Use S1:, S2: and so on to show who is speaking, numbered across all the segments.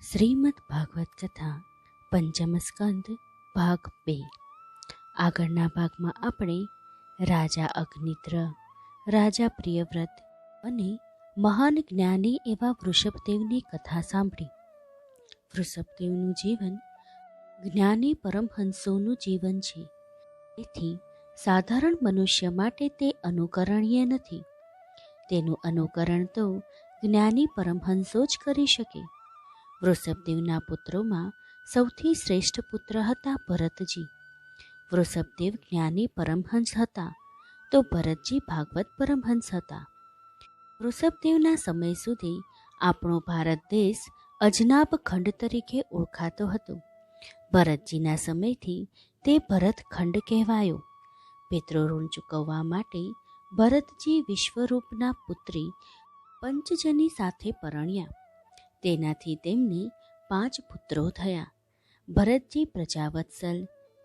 S1: શ્રીમદ ભાગવત કથા પંચમ સ્કંદ ભાગ 2. આગળના ભાગમાં આપણે રાજા અગ્નિદ્ર, રાજા પ્રિયવ્રત અને મહાન જ્ઞાની એવા વૃષભદેવની કથા સાંભળી. વૃષભદેવનું જીવન જ્ઞાની પરમહંસોનું જીવન છે. તેથી સાધારણ મનુષ્ય માટે તે અનુકરણીય નથી. તેનું અનુકરણ તો જ્ઞાની પરમહંસો જ કરી શકે. વૃષભદેવના પુત્રોમાં સૌથી શ્રેષ્ઠ પુત્ર હતા ભરતજી. વૃષભદેવ જ્ઞાની પરમહંસ હતા, તો ભરતજી ભાગવત પરમહંસ હતા. વૃષભદેવના સમય સુધી આપણો ભારત દેશ અજનાબ ખંડ તરીકે ઓળખાતો હતો. ભરતજીના સમયથી તે ભરત ખંડ કહેવાયો. પિતૃઋણ ચૂકવવા માટે ભરતજી વિશ્વરૂપના પુત્રી પંચજની સાથે પરણ્યા. તેનાથી તેમને 5 પુત્રો થયા. ભરતજી પ્રજાવત્સલ,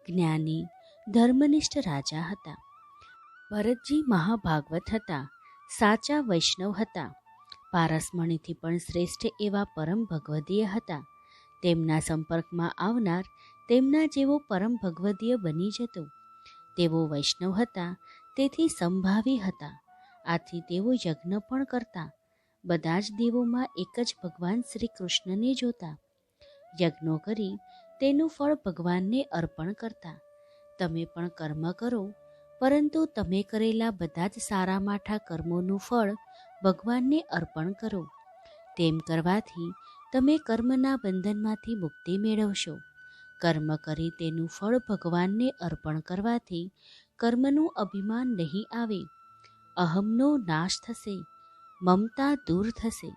S1: જ્ઞાની, ધર્મનિષ્ઠ રાજા હતા. ભરતજી મહાભાગવત હતા, સાચા વૈષ્ણવ હતા. પારસમણીથી પણ શ્રેષ્ઠ એવા પરમ ભગવદીય હતા. તેમના સંપર્કમાં આવનાર તેમના જેવો પરમ ભગવદીય બની જતો. તેઓ વૈષ્ણવ હતા, તેથી સંભાવી હતા. આથી તેઓ યજ્ઞ પણ કરતા. બધા જ દેવોમાં એક જ ભગવાન શ્રી કૃષ્ણને જોતા. યજ્ઞો કરી તેનું ફળ ભગવાનને અર્પણ કરતા. તમે પણ કર્મ કરો, પરંતુ તમે કરેલા બધા જ સારા માઠા કર્મોનું ફળ ભગવાનને અર્પણ કરો. તેમ કરવાથી તમે કર્મના બંધનમાંથી મુક્તિ મેળવશો. કર્મ કરી તેનું ફળ ભગવાનને અર્પણ કરવાથી કર્મનું અભિમાન નહીં આવે. અહમનો નાશ થશે, મમતા દૂર થશે.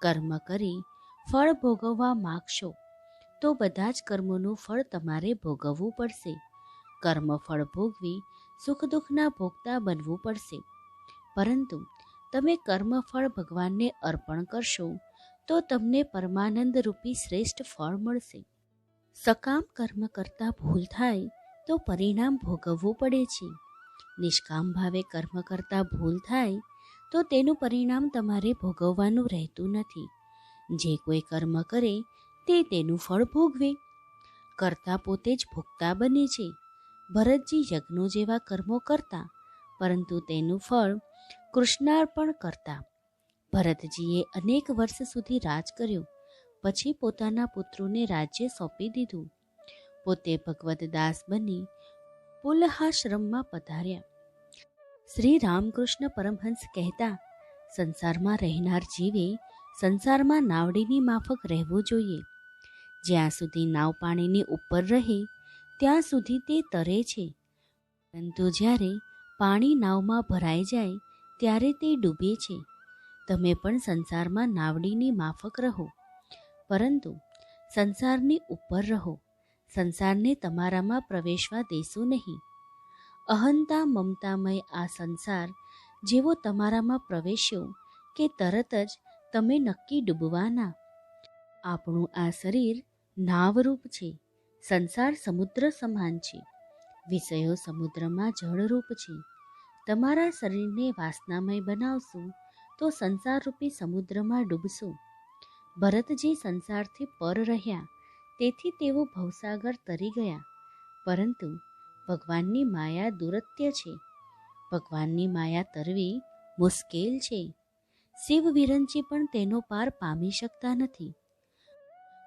S1: કર્મ કરી ફળ ભોગવવા માગશો તો બધા જ કર્મોનું ફળ તમારે ભોગવવું પડશે. કર્મ ફળ ભોગવી સુખ દુઃખના ભોગતા બનવું પડશે. પરંતુ તમે કર્મ ફળ ભગવાનને અર્પણ કરશો તો તમને પરમાનંદ રૂપી શ્રેષ્ઠ ફળ મળશે. સકામ કર્મ કરતા ભૂલ થાય તો પરિણામ ભોગવવું પડે છે. નિષ્કામ ભાવે કર્મ કરતા ભૂલ થાય તો તેનું પરિણામ તમારે ભોગવવાનું રહેતું નથી. જે કોઈ કર્મ કરે તે તેનું ફળ ભોગવે. કરતા પોતે જ ભોગતા બને છે. ભરતજી યજ્ઞો જેવા કર્મો કરતા, પરંતુ તેનું ફળ કૃષ્ણાર્પણ કરતા. ભરતજીએ અનેક વર્ષ સુધી રાજ કર્યો. પછી પોતાના પુત્રોને રાજ્ય સોંપી દીધું. પોતે ભગવદ દાસ બની પુલહાશ્રમમાં પધાર્યા. શ્રી રામકૃષ્ણ પરમહંસ કહેતા, સંસારમાં રહેનાર જીવે સંસારમાં નાવડીની માફક રહેવું જોઈએ. જ્યાં સુધી નાવ પાણીની ઉપર રહે ત્યાં સુધી તે તરે છે, પરંતુ જ્યારે પાણી નાવમાં ભરાઈ જાય ત્યારે તે ડૂબે છે. તમે પણ સંસારમાં નાવડીની માફક રહો, પરંતુ સંસારની ઉપર રહો. સંસારને તમારામાં પ્રવેશવા દેશો નહીં. અહંતા મમતામય આ સંસાર જેવો તમારામાં પ્રવેશ્યો કે તરત જ તમે નક્કી ડૂબવાના. આપણું આ શરીર નાવરૂપ છે. સંસાર સમુદ્ર સમાન છે. વિષયો સમુદ્રમાં જળરૂપ છે. તમારા શરીરને વાસનામય બનાવશો તો સંસારરૂપી સમુદ્રમાં ડૂબશો. ભરતજી સંસારથી પર રહ્યા, તેથી તેઓ ભવસાગર તરી ગયા. પરંતુ ભગવાનની માયા દુરત્ય છે. ભગવાનની માયા તરવી મુશ્કેલ છે. શિવ વિરંચી પણ તેનો પાર પામી શકતા નથી.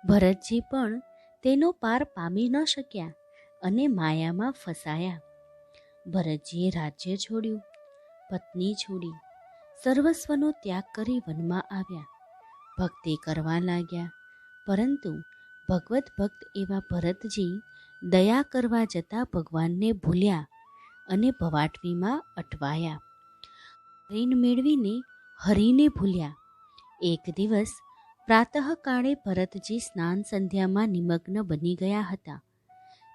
S1: ભરતજી પણ તેનો પાર પામી ન શક્યા અને માયામાં ફસાયા. ભરતજીએ રાજ્ય છોડ્યું, પત્ની છોડી, સર્વસ્વનો ત્યાગ કરી વનમાં આવ્યા. ભક્તિ કરવા લાગ્યા, પરંતુ ભગવત ભક્ત એવા ભરતજી દયા કરવા જતાં ભગવાનને ભૂલ્યા અને ભવાટવીમાં અટવાયા. હરિને મેળવીને હરિને ભૂલ્યા. એક દિવસ પ્રાતઃકાળે ભરતજી સ્નાન સંધ્યામાં નિમગ્ન બની ગયા હતા.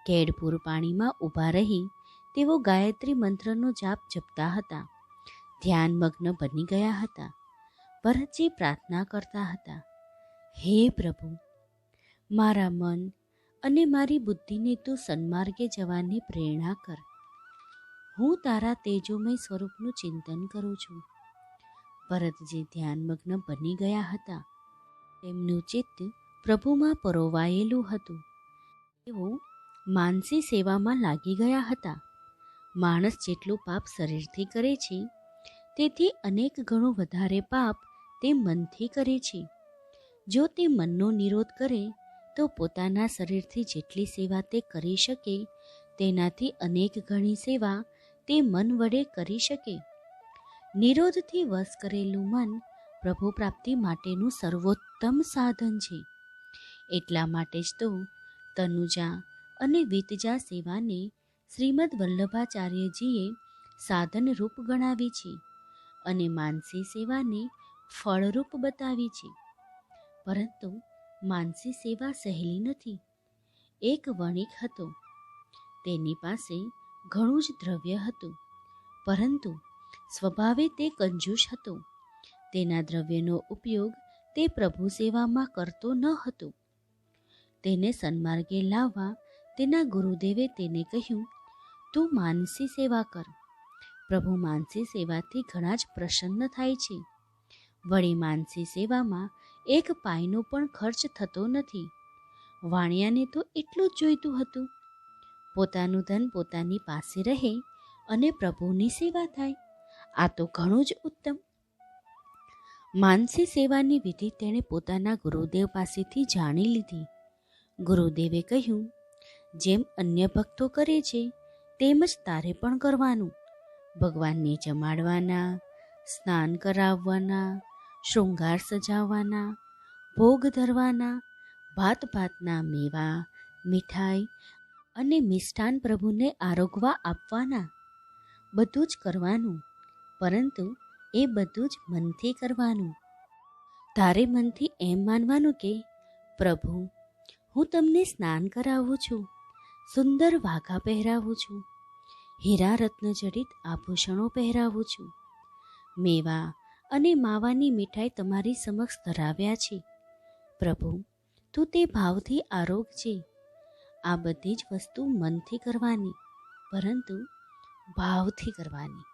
S1: કેડપુર પાણીમાં ઊભા રહી તેઓ ગાયત્રી મંત્રનો જાપ જપતા હતા. ધ્યાનમગ્ન બની ગયા હતા. ભરતજી પ્રાર્થના કરતા હતા, હે પ્રભુ, મારા મન અને મારી બુદ્ધિને તું સન્માર્ગે જવાની પ્રેરણા કર. હું તારા તેજોમય સ્વરૂપનું ચિંતન કરું છું. ભરતજી ધ્યાનમગ્ન બની ગયા હતા. તેમનું ચિત્ત પ્રભુમાં પરોવાયેલું હતું. તેઓ માનસી સેવામાં લાગી ગયા હતા. માણસ જેટલું પાપ શરીરથી કરે છે તેથી અનેક ગણું વધારે પાપ તે મનથી કરે છે. જો તે મનનો નિરોધ કરે તો પોતાના શરીરથી જેટલી સેવા તે કરી શકે તેનાથી અનેક ગણી સેવા તે મન વડે કરી શકે. નિરોધથી વશ કરેલું મન પ્રભુ પ્રાપ્તિ માટેનું સર્વોત્તમ સાધન છે. એટલા માટે જ તો તનુજા અને વિતજા સેવાને શ્રીમદ વલ્લભાચાર્યજીએ સાધનરૂપ ગણાવી છે અને માનસી સેવાને ફળરૂપ બતાવી છે. પરંતુ માનસી સેવા સહેલી નથી. એક વણિક હતો. તેની પાસે ઘણું જ દ્રવ્ય હતું, પરંતુ સ્વભાવે તે કંજૂસ હતો. તેના દ્રવ્યનો ઉપયોગ તે પ્રભુ સેવામાં કરતો ન હતો. તેને સન્માર્ગે લાવવા તેના ગુરુદેવે તેને કહ્યું, તું માનસી સેવા કર. પ્રભુ માનસી સેવાથી ઘણા જ પ્રસન્ન થાય છે. વળી માનસી સેવામાં એક પાઈનો પણ ખર્ચ થતો નથી. વાણિયાને તો એટલું જ જોઈતું હતું. પોતાનું ધન પોતાની પાસે રહે અને પ્રભુની સેવા થાય. આ તો ઘણું જ ઉત્તમ. માનસી સેવાની વિધિ તેણે પોતાના ગુરુદેવ પાસેથી જાણી લીધી. ગુરુદેવે કહ્યું, જેમ અન્ય ભક્તો કરે છે તેમ જ તારે પણ કરવાનું. ભગવાનને જમાડવાના, સ્નાન કરાવવાના, શૃંગાર સજાવવાના, ભોગ ધરવાના, ભાત ભાતના મેવા, મીઠાઈ અને મિષ્ટાન પ્રભુને આરોગવા આપવાના. બધું જ કરવાનું, પરંતુ એ બધું જ મનથી કરવાનું. તારે મનથી એમ માનવાનું કે પ્રભુ, હું તમને સ્નાન કરાવું છું, સુંદર વાઘા પહેરાવું છું, હીરા રત્ન જડિત આભૂષણો પહેરાવું છું, મેવા અને માવાની મીઠાઈ તમારી સમક્ષ ધરાવ્યા છે. પ્રભુ, તું તે ભાવથી આરોગજે. આ બધી જ વસ્તુ મનથી કરવાની, પરંતુ ભાવથી કરવાની.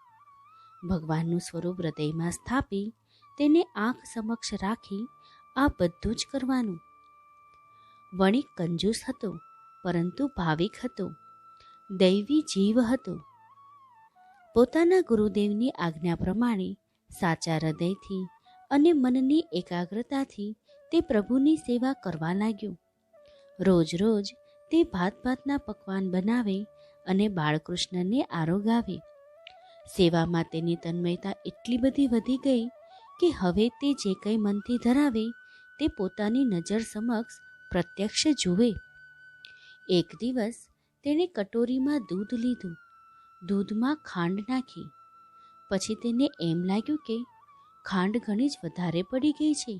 S1: ભગવાનનું સ્વરૂપ હૃદયમાં સ્થાપી તેને આંખ સમક્ષ રાખી આ બધું જ કરવાનું. વણિક કંજૂસ હતો, પરંતુ ભાવિક હતો, દૈવી જીવ હતો. પોતાના ગુરુદેવની આજ્ઞા પ્રમાણે સાચા હૃદયથી અને મનની એકાગ્રતાથી તે પ્રભુની સેવા કરવા લાગ્યો. રોજ રોજ તે ભાત ભાતના પકવાન બનાવે અને બાળકૃષ્ણને આરોગાવે. સેવામાં તેની તન્મયતા એટલી બધી વધી ગઈ કે હવે તે જે કંઈ મનથી ધરાવે તે પોતાની નજર સમક્ષ પ્રત્યક્ષ જુએ. એક દિવસ તેણે કટોરીમાં દૂધ લીધું, દૂધમાં ખાંડ નાખી. પછી તેને એમ લાગ્યું કે ખાંડ ઘણી જ વધારે પડી ગઈ છે.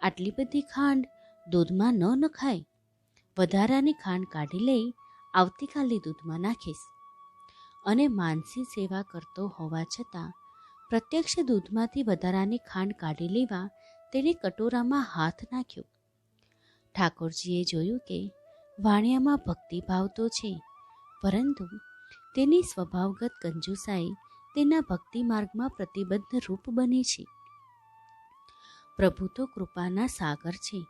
S1: આટલી બધી ખાંડ દૂધમાં ન નખાય. વધારાની ખાંડ કાઢી લઈ આવતીકાલે દૂધમાં નાખીશ. અને માનસી સેવા કરતો હોવા છતાં પ્રત્યક્ષ દૂધમાંથી વધારાની ખાંડ કાઢી લેવા તેણે કટોરામાં હાથ નાખ્યો. ઠાકોરજીએ જોયું કે વાણિયામાં ભક્તિભાવ તો છે, પરંતુ તેની સ્વભાવગત કંજુસાઈ તેના ભક્તિ માર્ગમાં પ્રતિબદ્ધ રૂપ બને છે. પ્રભુ તો કૃપાના સાગર છે.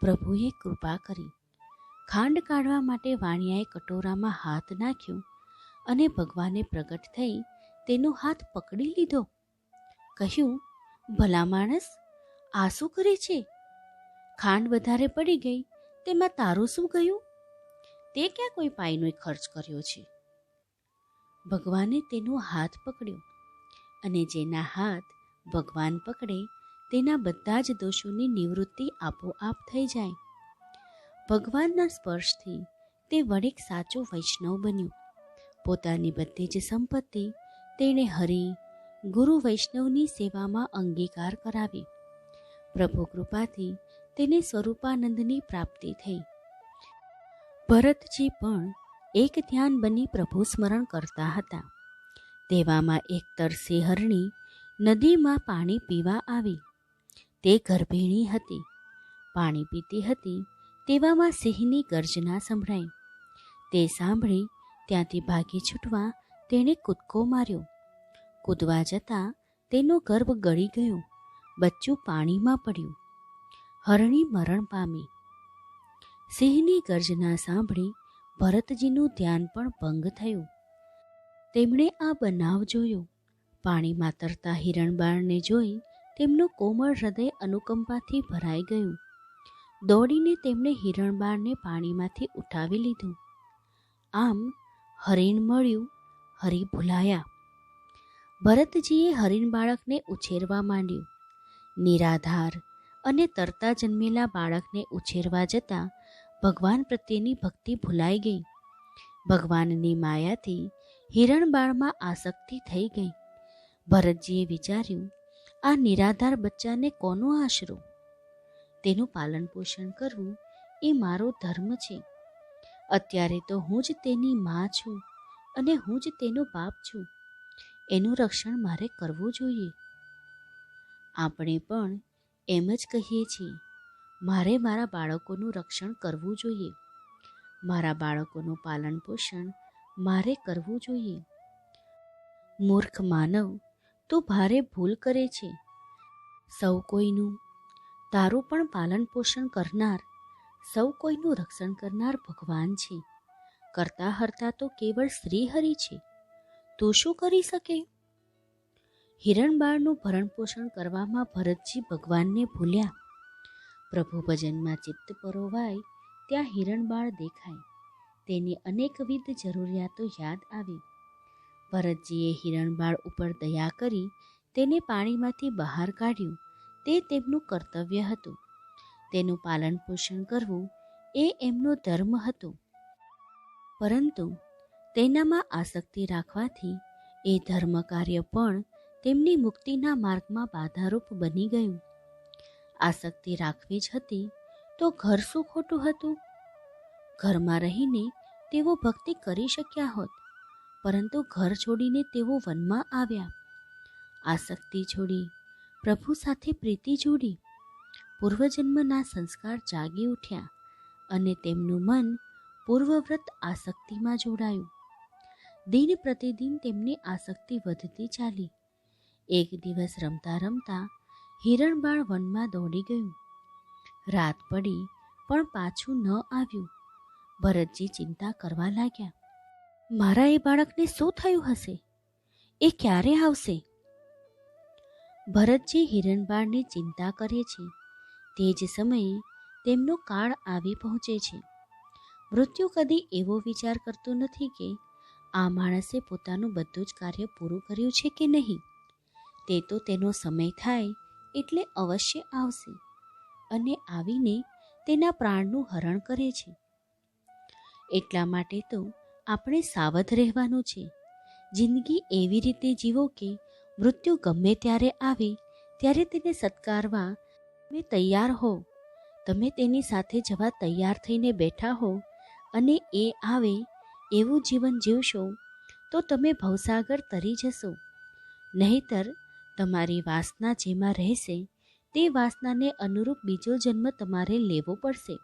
S1: પ્રભુએ કૃપા કરી. ખાંડ કાઢવા માટે વાણિયાએ કટોરામાં હાથ નાખ્યો અને ભગવાને પ્રગટ થઈ તેનો હાથ પકડી લીધો. કહ્યું, ભલા માણસ, આ શું કરે છે? ખાંડ વધારે પડી ગઈ તેમાં તારું શું ગયું? તે ક્યાં કોઈ પાઈનો ખર્ચ કર્યો છે? ભગવાને તેનો હાથ પકડ્યો, અને જેના હાથ ભગવાન પકડે તેના બધા જ દોષોની નિવૃત્તિ આપોઆપ થઈ જાય. ભગવાનના સ્પર્શથી તે વણિક સાચો વૈષ્ણવ બન્યો. પોતાની બધી જ સંપત્તિ તેણે હરિ, ગુરુ વૈષ્ણવની સેવામાં અંગીકાર કરાવી. પ્રભુ કૃપાથી તેને સ્વરૂપાનંદની પ્રાપ્તિ થઈ. ભરતજી પણ એક ધ્યાન બની પ્રભુ સ્મરણ કરતા હતા. તેવામાં એક તરસી હરણી નદીમાં પાણી પીવા આવી. તે ગર્ભિણી હતી. પાણી પીતી હતી તેવામાં સિંહની ગર્જના સંભળાઈ. તે સાંભળી ત્યાંથી ભાગી છૂટવા તેણે કૂદકો માર્યો. કૂદવા જતાં તેનો ગર્ભ ગળી ગયો. બચ્ચું પાણીમાં પડ્યું. હરણી મરણ પામી. સિંહની ગર્જના સાંભળી ભરતજીનું ધ્યાન પણ ભંગ થયું. તેમણે આ બનાવ જોયો. પાણીમાં તરતા હિરણબાળને જોઈ તેમનું કોમળ હૃદય અનુકંપાથી ભરાઈ ગયું. દોડીને તેમણે હિરણબાળને પાણીમાંથી ઉઠાવી લીધું. આમ હરિણ મળ્યું, હરિ ભૂલાયા. ભરતજીએ હરિણ બાળકને ઉછેરવા માંડ્યું. નિરાધાર અને તરતા જન્મેલા બાળકને ઉછેરવા જતાં ભગવાન પ્રત્યેની ભક્તિ ભૂલાઈ ગઈ. ભગવાનની માયાથી હિરણબાળમાં આસક્તિ થઈ ગઈ. ભરતજીએ વિચાર્યું, આ નિરાધાર બચ્ચાને કોનો આશરો? તેનું પાલન પોષણ કરવું એ મારો ધર્મ છે. અત્યારે તો હું જ તેની મા છું અને હું જ તેનો બાપ છું. એનું રક્ષણ મારે કરવું જોઈએ. આપણે પણ એમ જ કહીએ છીએ, મારે મારા બાળકોનું રક્ષણ કરવું જોઈએ, મારા બાળકોનું પાલન પોષણ મારે કરવું જોઈએ. મૂર્ખ માનવ, તું ભારે ભૂલ કરે છે. સૌ કોઈનું, તારું પણ પાલન પોષણ કરનાર, સૌ કોઈનું રક્ષણ કરનાર ભગવાન છે. કરતા હરતા તો કેવળ શ્રીહરિ છે. તું શું કરી શકે? હિરણબાળનું ભરણ પોષણ કરવામાં ભરતજી ભગવાનને ભૂલ્યા. પ્રભુ ભજનમાં ચિત્ત પરોવાય ત્યાં હિરણબાળ દેખાય. તેની અનેકવિધ જરૂરિયાતો યાદ આવી. ભરતજીએ હિરણબાળ ઉપર દયા કરી તેને પાણીમાંથી બહાર કાઢ્યું. તે તેમનું કર્તવ્ય હતું. તેનું પાલન પોષણ કરવું એ એમનો ધર્મ હતો. પરંતુ તેનામાં આસક્તિ રાખવાથી એ ધર્મ કાર્ય પણ તેમની મુક્તિના માર્ગમાં બાધારૂપ બની ગયું. આસક્તિ રાખવી જ હતી તો ઘર શું ખોટું હતું? ઘરમાં રહીને તેઓ ભક્તિ કરી શક્યા હોત, પરંતુ ઘર છોડીને તેઓ વનમાં આવ્યા. આસક્તિ છોડી પ્રભુ સાથે પ્રીતિ જોડી. પૂર્વજન્મના સંસ્કાર જાગી ઉઠ્યા અને તેમનું મન પૂર્વવ્રત આસક્તિમાં જોડાયું. દિન પ્રતિદિન તેમની આસક્તિ વધતી ચાલી. એક દિવસ રમતા રમતા હિરણબાળ વનમાં દોડી ગયું. રાત પડી પણ પાછું ન આવ્યું. ભરતજી ચિંતા કરવા લાગ્યા. મારા એ બાળકને શું થયું હશે? એ ક્યારે આવશે? ભરતજી હિરણબાળની ચિંતા કરે છે. તે જ સમયે તેમનો કાળ આવી પહોંચે છે. મૃત્યુ કદી એવો વિચાર કરતો નથી કે આ માણસે પોતાનું બધું જ કાર્ય પૂરું કર્યું છે કે નહીં. તે તો તેનો સમય થાય એટલે અવશ્ય આવશે અને આવીને તેના પ્રાણનું હરણ કરે છે. એટલા માટે તો આપણે સાવધ રહેવાનું છે. જિંદગી એવી રીતે જીવો કે મૃત્યુ ગમે ત્યારે આવે ત્યારે તેને સત્કારવા તમે તૈયાર હો. તમે તેની સાથે જવા તૈયાર થઈને બેઠા હો અને એ આવે એવું જીવન જીવશો તો તમે ભવસાગર તરી જશો. નહીંતર તમારી વાસના જેમાં રહેશે તે વાસનાને અનુરૂપ બીજો જન્મ તમારે લેવો પડશે.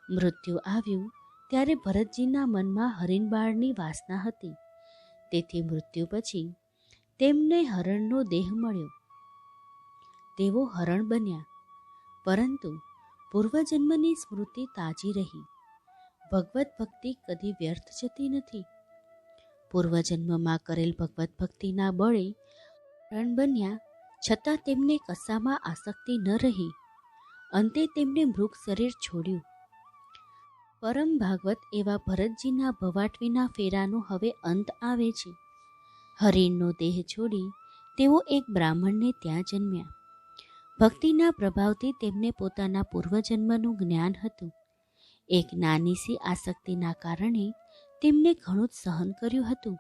S1: મૃત્યુ આવ્યું ત્યારે ભરતજીના મનમાં હરિણબાળની વાસના હતી. તેથી મૃત્યુ પછી તેમને હરણનો દેહ મળ્યો. તેઓ હરણ બન્યા, પરંતુ પૂર્વજન્મની સ્મૃતિ તાજી રહી. ભગવત ભક્તિ કદી વ્યર્થ જતી નથી. પૂર્વજન્મમાં કરેલ ભગવત ભક્તિના બળે હરણ બન્યા, છતાં તેમને કશામાં આસક્તિ ન રહી. અંતે તેમણે મૃગ શરીર છોડ્યું. પરમ ભાગવત એવા ભરતજીના ભવાટવીના ફેરાનો હવે અંત આવે છે. હરિણનો દેહ છોડી તેઓ એક બ્રાહ્મણને ત્યાં જન્મ્યા. ભક્તિના પ્રભાવથી તેમને પોતાના પૂર્વજન્મનું જ્ઞાન હતું. એક નાની સી આસક્તિના કારણે તેમને ઘણું જ સહન કર્યું હતું.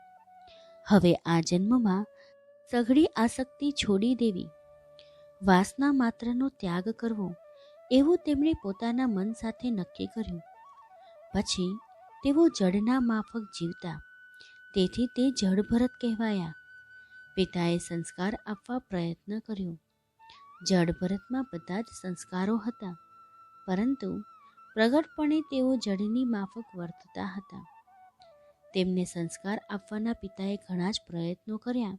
S1: હવે આ જન્મમાં સઘળી આસક્તિ છોડી દેવી, વાસના માત્રનો ત્યાગ કરવો, એવું તેમણે પોતાના મન સાથે નક્કી કર્યું. પછી તેઓ જળના માફક જીવતા, તેથી તે જળભરત કહેવાયા. પિતાએ સંસ્કાર આપવા પ્રયત્ન કર્યો. જળભરતમાં બધા જ સંસ્કારો હતા, પરંતુ પ્રગટપણે તેઓ જળની માફક વર્તતા હતા. તેમને સંસ્કાર આપવાના પિતાએ ઘણા જ પ્રયત્નો કર્યા,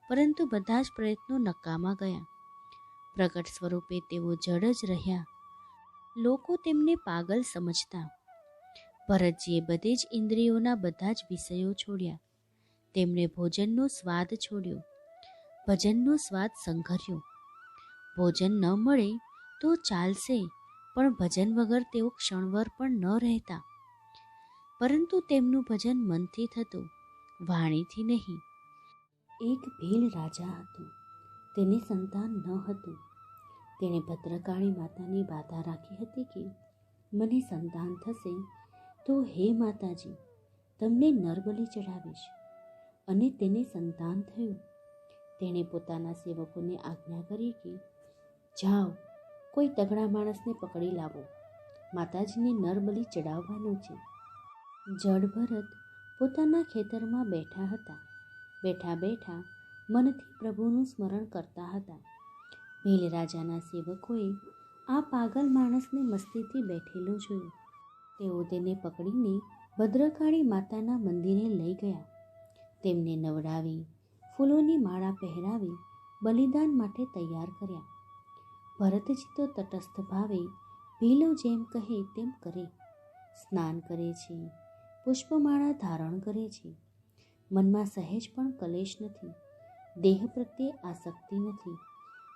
S1: પરંતુ બધા જ પ્રયત્નો નકામા ગયા. પ્રગટ સ્વરૂપે તેઓ જળ જ રહ્યા. લોકો તેમને પાગલ સમજતા. ભરતજીએ બધે જ ઇન્દ્રિયોના બધા જ વિષયો છોડ્યા. તેમણે ભોજનનો સ્વાદ છોડ્યો, ભજનનો સ્વાદ સંઘર્યો. ભોજન ન મળે તો ચાલશે, પણ ભજન વગર તેઓ ક્ષણભર પણ ન રહેતા. પરંતુ તેમનું ભજન મનથી થતું, વાણીથી નહીં. એક ભીલ રાજા હતો. તેને સંતાન ન હતું. તેણે ભદ્રકાળી માતાની બાધા રાખી હતી કે મને સંતાન થશે તો હે માતાજી, તમને નરબલી ચડાવીશ. અને તેને સંતાન થયું. તેણે પોતાના સેવકોને આજ્ઞા કરી કે જાઓ, કોઈ તગડા માણસને પકડી લાવો, માતાજીને નરબલી ચડાવવાનો છે. જડ ભરત પોતાના ખેતરમાં બેઠા હતા. બેઠા બેઠા મનથી પ્રભુનું સ્મરણ કરતા હતા. ભીલ રાજાના સેવકોએ આ પાગલ માણસને મસ્તીથી બેઠેલો જોયો. તેઓ તેને પકડીને ભદ્રકાળી માતાના મંદિરે લઈ ગયા. તેમને નવડાવી, ફૂલોની માળા પહેરાવી બલિદાન માટે તૈયાર કર્યા. ભરતજી તો તટસ્થ ભાવે ભીલો જેમ કહે તેમ કરે. સ્નાન કરે છે, પુષ્પમાળા ધારણ કરે છે. મનમાં સહેજ પણ કલેશ નથી, દેહ પ્રત્યે આસક્તિ નથી.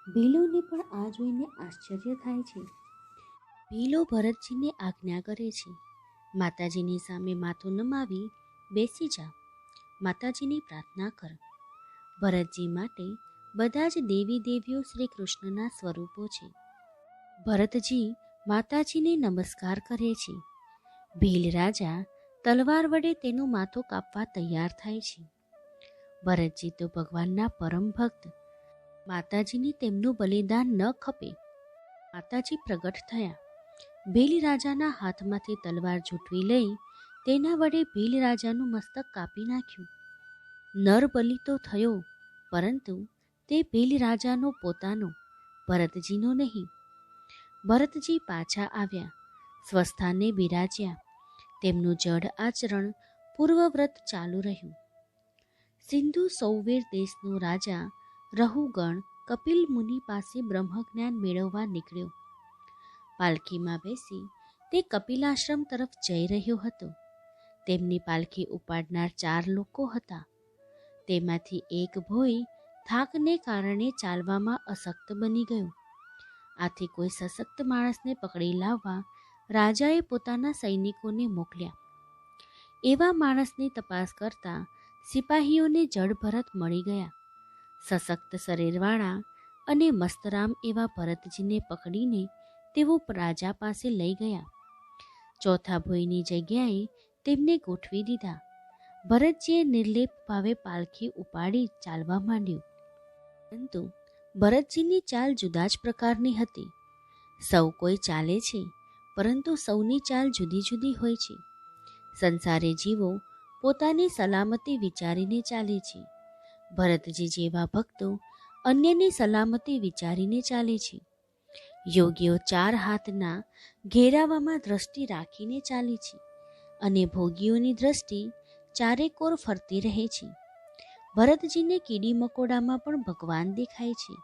S1: ભીલોને પણ આ જોઈને આશ્ચર્ય થાય છે. ભીલો ભરતજીને આજ્ઞા કરે છે, માતાજીની સામે માથું નમાવી બેસી જા, માતાજીની પ્રાર્થના કર. ભરતજી માટે બધા જ દેવી દેવીઓ શ્રી કૃષ્ણના સ્વરૂપો છે. ભરતજી માતાજીને નમસ્કાર કરે છે. ભીલ રાજા તલવાર વડે તેનું માથું કાપવા તૈયાર થાય છે. ભરતજી તો ભગવાનના પરમ ભક્ત. માતાજીને તેમનું બલિદાન ન ખપે. માતાજી પ્રગટ થયા. ભીલ રાજાના હાથમાંથી તલવાર ઝૂંટવી લઈ તેના વડે ભીલ રાજાનું મસ્તક કાપી નાખ્યું. નરબલી તો થયો, પરંતુ તે ભીલ રાજાનો પોતાનો, ભરતજીનો નહીં. ભરતજી પાછા આવ્યા, સ્વસ્થાને બિરાજ્યા. તેમનું જડ આચરણ પૂર્વવ્રત ચાલુ રહ્યું. સિંધુ સૌવેર દેશનો રાજા રહુગણ કપિલ મુનિ પાસે બ્રહ્મજ્ઞાન મેળવવા નીકળ્યો. પાલખીમાં બેસી તે કપિલાશ્રમ તરફ જઈ રહ્યો હતો. તેમની પાલખી ઉપાડનાર 4 લોકો હતા. તેમાંથી એક ભોઈ થાકને કારણે ચાલવામાં અશક્ત બની ગયો. આથી કોઈ સશક્ત માણસને પકડી લાવવા રાજાએ પોતાના સૈનિકોને મોકલ્યા. એવા માણસની તપાસ કરતા સિપાહીઓને જડ ભરત મળી ગયા. સશક્ત શરીરવાળા અને મસ્તરામ એવા ભરતજીને પકડીને તેઓ રાજા પાસે લઈ ગયા. ચોથા ભોઈની જગ્યાએ તેમને ગોઠવી દીધા. ભરતજીએ નિર્લેપ ભાવે પાલખી ઉપાડી ચાલવા માંડ્યું. પરંતુ ભરતજીની ચાલ જુદા જ પ્રકારની હતી. સૌ કોઈ ચાલે છે, પરંતુ સૌની ચાલ જુદી જુદી હોય છે. સંસારી જીવો પોતાની સલામતી વિચારીને ચાલે છે. ભરતજી જેવા ભક્તો અન્યની સલામતી વિચારીને ચાલે છે. યોગીઓ 4 હાથના ઘેરાવામાં દ્રષ્ટિ રાખીને ચાલે છે, અને ભોગીઓની દ્રષ્ટિ ચારેકોર ફરતી રહે છે. ભરતજીને કીડી મકોડામાં પણ ભગવાન દેખાય છે.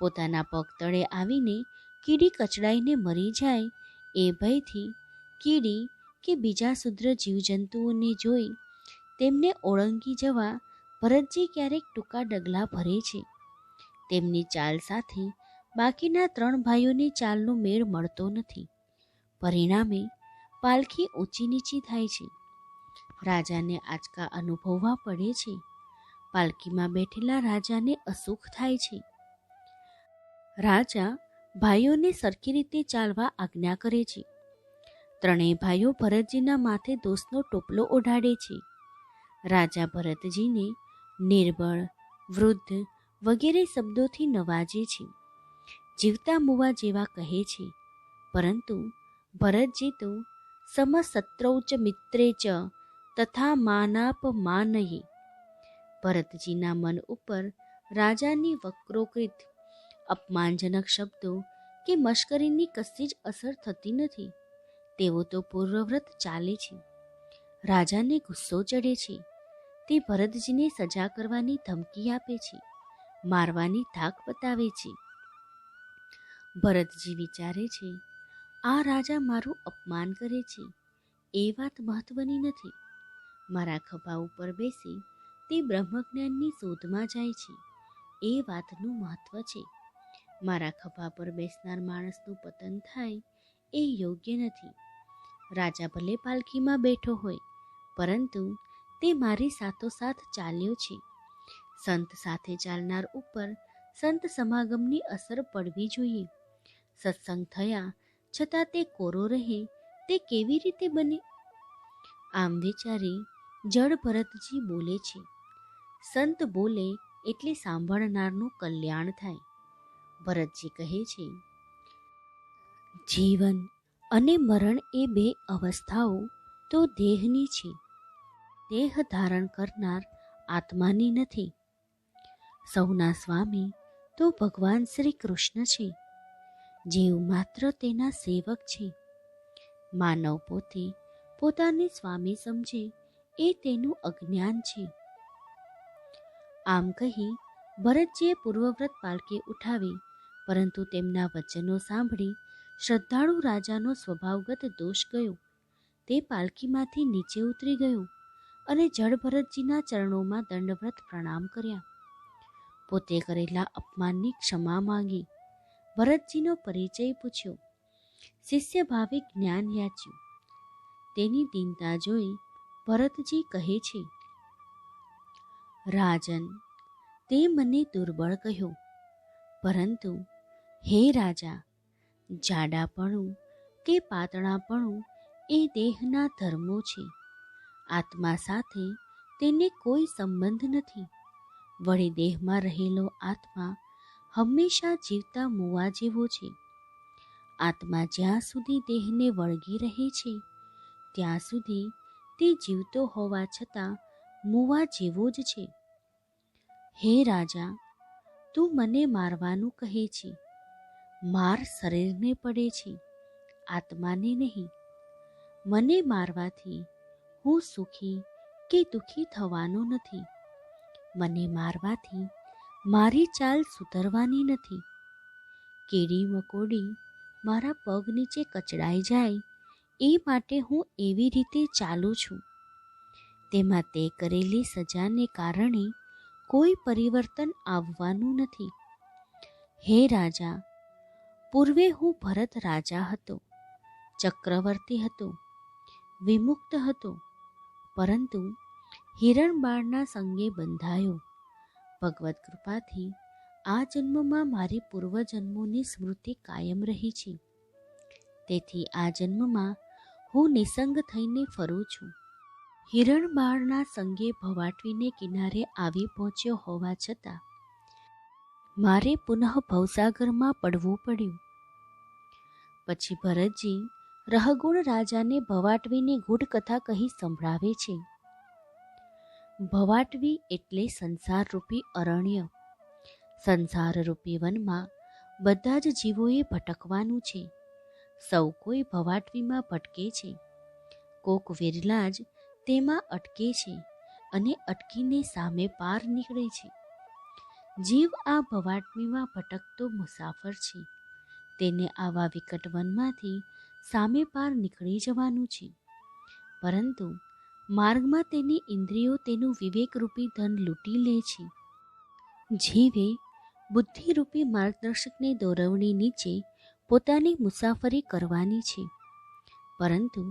S1: પોતાના પગ તળે આવીને કીડી કચડાઈને મરી જાય એ ભયથી કીડી કે બીજા શુદ્ર જીવજંતુઓને જોઈ તેમને ઓળંગી જવા ભરતજી ક્યારેક ટૂંકા ડગલા ભરે છે. તેમની ચાલ સાથે બાકીના 3 ભાઈઓની ચાલનો મેળ મળતો નથી. પરિણામે પાલખી ઊંચી નીચી થાય છે. રાજાને આંચકા અનુભવવા પડે છે. પાલખીમાં બેઠેલા રાજાને અસુખ થાય છે. રાજા ભાઈઓને સરખી રીતે ચાલવા આજ્ઞા કરે છે. 3 ભાઈઓ ભરતજીના માથે દોષનો ટોપલો ઓઢાડે છે. રાજા ભરતજીને નિર્બળ, વૃદ્ધ વગેરે શબ્દોથી નવાજે છે. જીવતા મુવા જેવા કહે છે. પરંતુ ભરતજી તો સમશત્રૌ ચ મિત્રે ચ તથા માનાપમાનયે. ભરતજીના મન ઉપર રાજાની વક્રોકૃત અપમાનજનક શબ્દો કે મશ્કરીની કશી જ અસર થતી નથી. તેઓ તો પૂર્વવ્રત ચાલે છે. રાજાને ગુસ્સો ચડે છે. તે ભરતજીને સજા કરવાની ધમકી આપે છે, મારવાની ધાક બતાવે છે. ભરતજી વિચારે છે, આ રાજા મારું અપમાન કરે છે એ વાત મહત્વની નથી. મારા ખભા ઉપર બેસી તે બ્રહ્મજ્ઞાનની શોધમાં જાય છે એ વાતનું મહત્વ છે. મારા ખભા પર બેસનાર માણસનું પતન થાય એ યોગ્ય નથી. રાજા ભલે પાલખીમાં બેઠો હોય, પરંતુ તે મારી સાથોસાથ ચાલ્યો છે. સંત સાથે ચાલનાર ઉપર સંત સમાગમની અસર પડવી જોઈએ. સત્સંગ થયા છતાં તે કોરો રહે તે કેવી રીતે બને? આમ વિચારી જડ ભરતજી બોલે છે. સંત બોલે એટલે સાંભળનારનું કલ્યાણ થાય. ભરતજી કહે છે, જીવન અને મરણ એ બે અવસ્થાઓ તો દેહની છે. દેહ ધારણ કરનાર આત્માની નથી. સૌના સ્વામી તો ભગવાન શ્રી કૃષ્ણ છે. જીવ માત્ર તેના સેવક છે. માનવ પોતે પોતાને સ્વામી સમજે એ તેનું અજ્ઞાન છે. આમ કહી ભરતજીએ પૂર્વવ્રત પાલખી ઉઠાવી, પરંતુ તેમના વચનો સાંભળી શ્રદ્ધાળુ રાજાનો સ્વભાવગત દોષ ગયો. તે પાલખીમાંથી નીચે ઉતરી ગયો અને જડ ભરતજીના ચરણોમાં દંડવત પ્રણામ કર્યા. પોતે કરેલા અપમાનની ક્ષમા માંગી. ભરતજીનો પરિચય પૂછ્યો. શિષ્ય ભાવે જ્ઞાન યાચ્યું. તેની દીનતા જોઈ ભરતજી કહે છે, રાજન, તે મને દુર્બળ કહ્યો, પરંતુ હે રાજા, જાડાપણું કે પાતળાપણું એ દેહના ધર્મો છે. આત્મા સાથે તેને કોઈ સંબંધ નથી. વળી દેહમાં રહેલો આત્મા હંમેશા જીવતા મુવા જેવો છે. આત્મા જ્યાં સુધી દેહને વળગી રહે છે ત્યાં સુધી તે જીવતો હોવા છતાં મુવા જેવો જ છે. હે રાજા, તું મને મારવાનું કહે છે. માર શરીરને પડે છે, આત્માને નહીં. મને મારવાથી હું સુખી કે દુઃખી થવાનો નથી. મને મારવાથી મારી ચાલ સુધરવાની નથી. કીડી મકોડી મારા પગ નીચે કચડાઈ જાય એ માટે હું એવી રીતે ચાલું છું. તેમાં તે કરેલી સજાને કારણે કોઈ પરિવર્તન આવવાનું નથી. હે રાજા, પૂર્વે હું ભરત રાજા હતો, ચક્રવર્તી હતો, વિમુક્ત હતો, પરંતુ હિરણબાળના સંગે બંધાયો. ભગવત કૃપાથી આ જન્મમાં મારી પૂર્વજન્મોની સ્મૃતિ કાયમ રહી છે. તેથી આ જન્મમાં હું નિસંગ થઈને ફરું છું. હિરણબાળના સંગે ભવાટવીને કિનારે આવી પહોંચ્યો હોવા છતાં મારે પુનઃ ભવસાગરમાં પડવું પડ્યું. પછી ભરતજી રહગુણ રાજાને ભવાટવીની ગૂઢ કથા કહી સંભળાવે છે. ભવાટવી એટલે સંસારરૂપી અરણ્ય. સંસારરૂપી વનમાં બધા જ જીવોએ ભટકવાનું છે. સૌ કોઈ ભવાટવીમાં ભટકે છે. કોક વિરલા જ તેમાં અટકે છે અને અટકીને સામે પાર નીકળે છે. જીવ આ ભવાટવીમાં ભટકતો મુસાફર છે. તેને આવા વિકટ વનમાંથી સામે પાર નીકળી જવાનું છે. પરંતુ માર્ગમાં તેની ઇન્દ્રિયો તેનું વિવેકરૂપી ધન લૂંટી લે છે. જીવે બુદ્ધિરૂપી માર્ગદર્શકને દોરવણી નીચે પોતાની મુસાફરી કરવાની છે. પરંતુ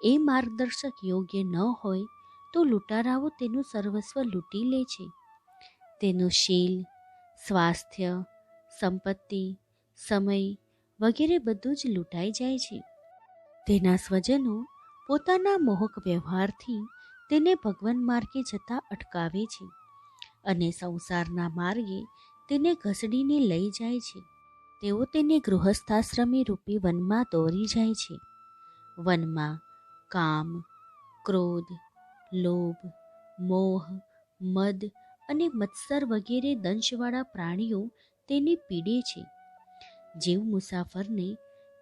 S1: એ માર્ગદર્શક યોગ્ય ન હોય તો લૂંટારાઓ તેનું સર્વસ્વ લૂંટી લે છે. તેનું શીલ, સ્વાસ્થ્ય, સંપત્તિ, સમય વગેરે બધું જ લૂંટાઈ જાય છે. તેના સ્વજનો પોતાના મોહક વ્યવહારથી તેને ભગવાન માર્ગે જતા અટકાવે છે અને સંસારના માર્ગે તેને ઘસડીને લઈ જાય છે. તેઓ તેને ગૃહસ્થાશ્રમી રૂપી વનમાં દોરી જાય છે. વનમાં કામ, ક્રોધ, લોભ, મોહ, મદ અને મત્સર વગેરે દંશવાળા પ્રાણીઓ તેને પીડે છે. જીવ મુસાફરને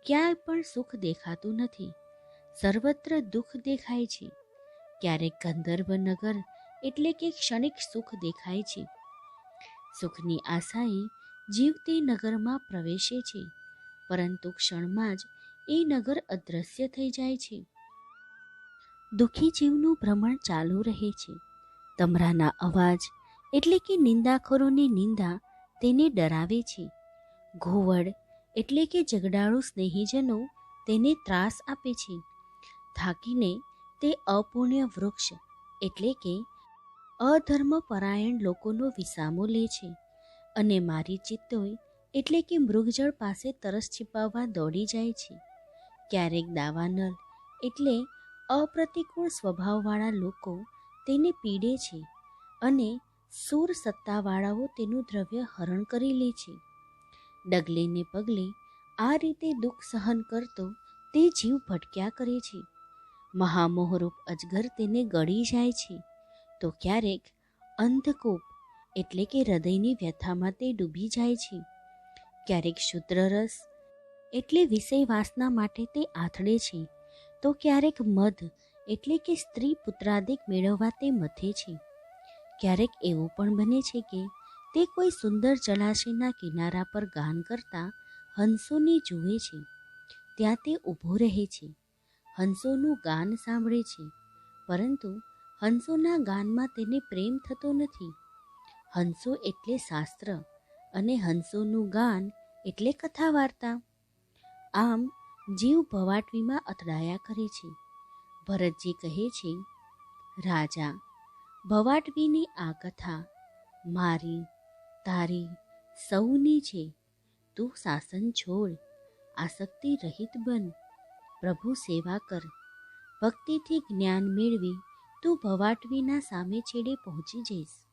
S1: ક્યાંય પણ સુખ દેખાતું નથી. સર્વત્ર દુઃખ દેખાય છે. ક્યારેક ગંધર્વ નગર એટલે કે ક્ષણિક સુખ દેખાય છે. સુખની આશાએ જીવ તે નગરમાં પ્રવેશે છે, પરંતુ ક્ષણમાં જ એ નગર અદૃશ્ય થઈ જાય છે. દુઃખી જીવનું ભ્રમણ ચાલુ રહે છે. તમરાના અવાજ એટલે કે નિંદાખોરોની નિંદા તેને ડરાવે છે. ઘોવડ એટલે કે ઝઘડાળુ સ્નેહીજનો તેને ત્રાસ આપે છે. થાકીને તે અપુણ્ય વૃક્ષ એટલે કે અધર્મપરાયણ લોકોનો વિસામો લે છે અને મારી ચિત્તોય એટલે કે મૃગજળ પાસે તરસ छिपाવવા દોડી જાય છે. ક્યારેક દાવાનળ એટલે અપ્રતિકૂળ સ્વભાવવાળા લોકો તેને પીડે છે અને સૂર સત્તાવાળાઓ તેનું દ્રવ્ય હરણ કરી લે છે. ડગલે ને પગલે આ રીતે દુઃખ સહન કરતો તે જીવ ભટક્યા કરે છે. મહામોહરૂપ અજગર તેને ગળી જાય છે તો ક્યારેક અંધકૂપ એટલે કે હૃદયની વ્યથામાં તે ડૂબી જાય છે. ક્યારેક શુદ્રરસ એટલે વિષય વાસના માટે તે આથડે છે તો ક્યારેક મધ એટલે કે સ્ત્રી પુત્રાદિક મેળવવા તે મથે છે. ક્યારેક એવું પણ બને છે કે તે કોઈ સુંદર જળાશયના કિનારા પર ગાન કરતા હંસોને જુએ છે. ત્યાં તે ઊભો રહે છે, હંસોનું ગાન સાંભળે છે, પરંતુ હંસોના ગાનમાં તેને પ્રેમ થતો નથી. હંસો એટલે શાસ્ત્ર અને હંસોનું ગાન એટલે કથા વાર્તા. આમ જીવ ભવાટવીમાં અથડાયા કરે છે. ભરતજી કહે છે, રાજા, ભવાટવીની આ કથા મારી, તારી, સૌની છે. તું શાસન છોડ, આસક્તિ રહિત બન, પ્રભુ સેવા કર. ભક્તિથી જ્ઞાન મેળવી તું ભવાટવીના સામે છેડે પહોંચી જઈશ.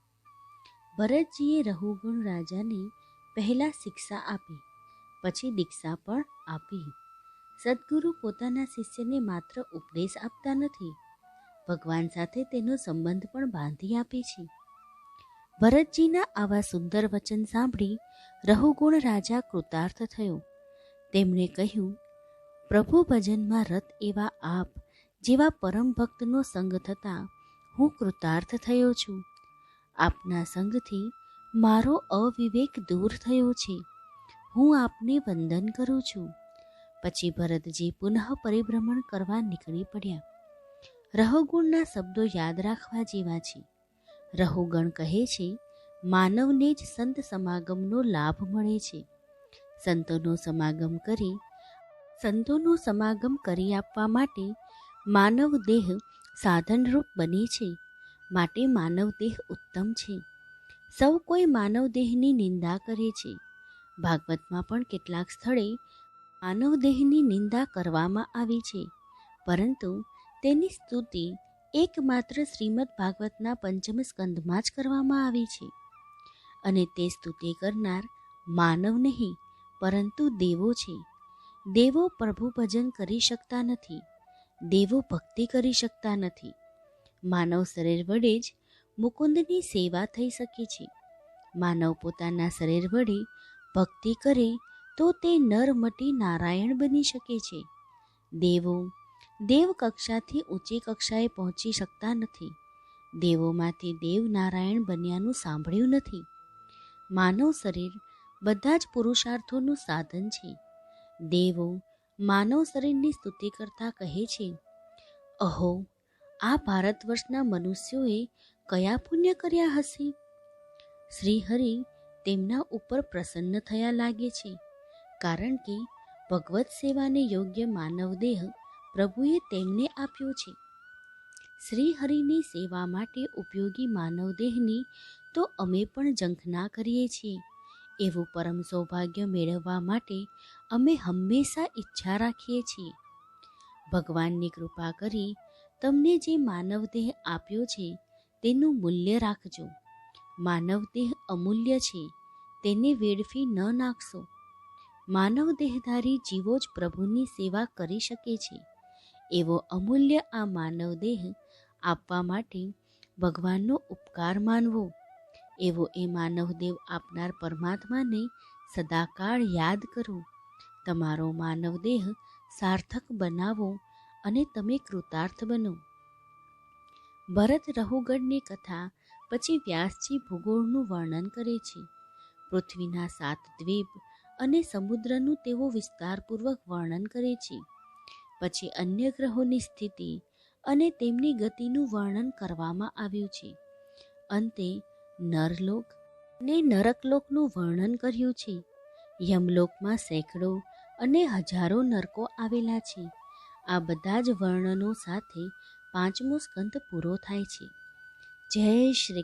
S1: ભરતજીએ રહુગુણ રાજાને પહેલા શિક્ષા આપી, પછી દીક્ષા પણ આપી. સદગુરુ પોતાના શિષ્યને માત્ર ઉપદેશ આપતા નથી, ભગવાન સાથે તેનો સંબંધ પણ બાંધી આપે છે. ભરતજીના આવા સુંદર વચન સાંભળી રહુગુણ રાજા કૃતાર્થ થયો. તેમણે કહ્યું, પ્રભુ ભજનમાં રત એવા આપ જેવા પરમ ભક્તનો સંગ થતાં હું કૃતાર્થ થયો છું. આપના સંગથી મારો અવિવેક દૂર થયો છે. હું આપને વંદન કરું છું. પછી ભરતજી પુનઃ પરિભ્રમણ કરવા નીકળી પડ્યા. રહુગુણના શબ્દો યાદ રાખવા જેવા છે. રહુગણ કહે છે, માનવને જ સંત સમાગમનો લાભ મળે છે. સંતોનો સમાગમ કરી આપવા માટે માનવ દેહ સાધનરૂપ બને છે. માટે માનવ દેહ ઉત્તમ છે. સૌ કોઈ માનવ દેહની નિંદા કરે છે. ભાગવતમાં પણ કેટલાક સ્થળે માનવ દેહની નિંદા કરવામાં આવી છે, પરંતુ તેની સ્તુતિ એકમાત્ર શ્રીમદ ભાગવતના પંચમ સ્કંદમાં જ કરવામાં આવી છે. અને તે સ્તુતિ કરનાર માનવ નહીં, પરંતુ દેવો છે. દેવો પ્રભુ ભજન કરી શકતા નથી. દેવો ભક્તિ કરી શકતા નથી. માનવ શરીર વડે જ મુકુંદની સેવા થઈ શકે છે. માનવ પોતાના શરીર વડે ભક્તિ કરે તો તે નર મટી નારાયણ બની શકે છે. દેવો દેવ કક્ષાથી ઊંચી કક્ષાએ પહોંચી શકતા નથી. દેવોમાંથી દેવ નારાયણ બન્યાનું સાંભળ્યું નથી. માનવ શરીર બધા જ પુરુષાર્થોનું સાધન છે. દેવો માનવ શરીરની સ્તુતિ કરતા કહે છે, અહો, આ ભારત વર્ષના મનુષ્યોએ કયા પુણ્ય કર્યા હશે. શ્રીહરિ તેમના ઉપર પ્રસન્ન થયા લાગે છે, કારણ કે ભગવત સેવાને યોગ્ય માનવ દેહ પ્રભુએ તેમને આપ્યો છે. શ્રીહરિની સેવા માટે ઉપયોગી માનવ દેહની તો અમે પણ ઝંખના કરીએ છીએ. એવું પરમ સૌભાગ્ય મેળવવા માટે અમે હંમેશા ઈચ્છા રાખીએ છીએ. ભગવાનની કૃપા કરી તમને જે માનવ દેહ આપ્યો છે તેનું મૂલ્ય રાખજો. માનવ દેહ અમૂલ્ય છે, તેને વેડફી ન નાખશો. માનવ દેહધારી જીવો જ પ્રભુની સેવા કરી શકે છે. એવો અમૂલ્ય આ માનવ દેહ આપવા માટે ભગવાનનો ઉપકાર માનવો. એવો એ માનવદેવ આપનાર પરમાત્માને સદાકાળ યાદ કરો. તમારો માનવ દેહ સાર્થક બનાવો અને તમે કૃતાર્થ બનો. ભરત રહુગણની કથા પછી વ્યાસજી ભૂગોળનું વર્ણન કરે છે. પૃથ્વીના 7 દ્વીપ અને સમુદ્રનું તેઓ વિસ્તારપૂર્વક વર્ણન કરે છે. પછી અન્ય ગ્રહોની સ્થિતિ અને તેમની ગતિનું વર્ણન કરવામાં આવ્યું છે. અંતે નરલોક અને નરકલોકનું વર્ણન કર્યું છે. યમલોકમાં સેંકડો અને હજારો નરકો આવેલા છે. આ બધા જ વર્ણનો સાથે 5મો સ્કંદ પૂરો થાય છે. જય શ્રી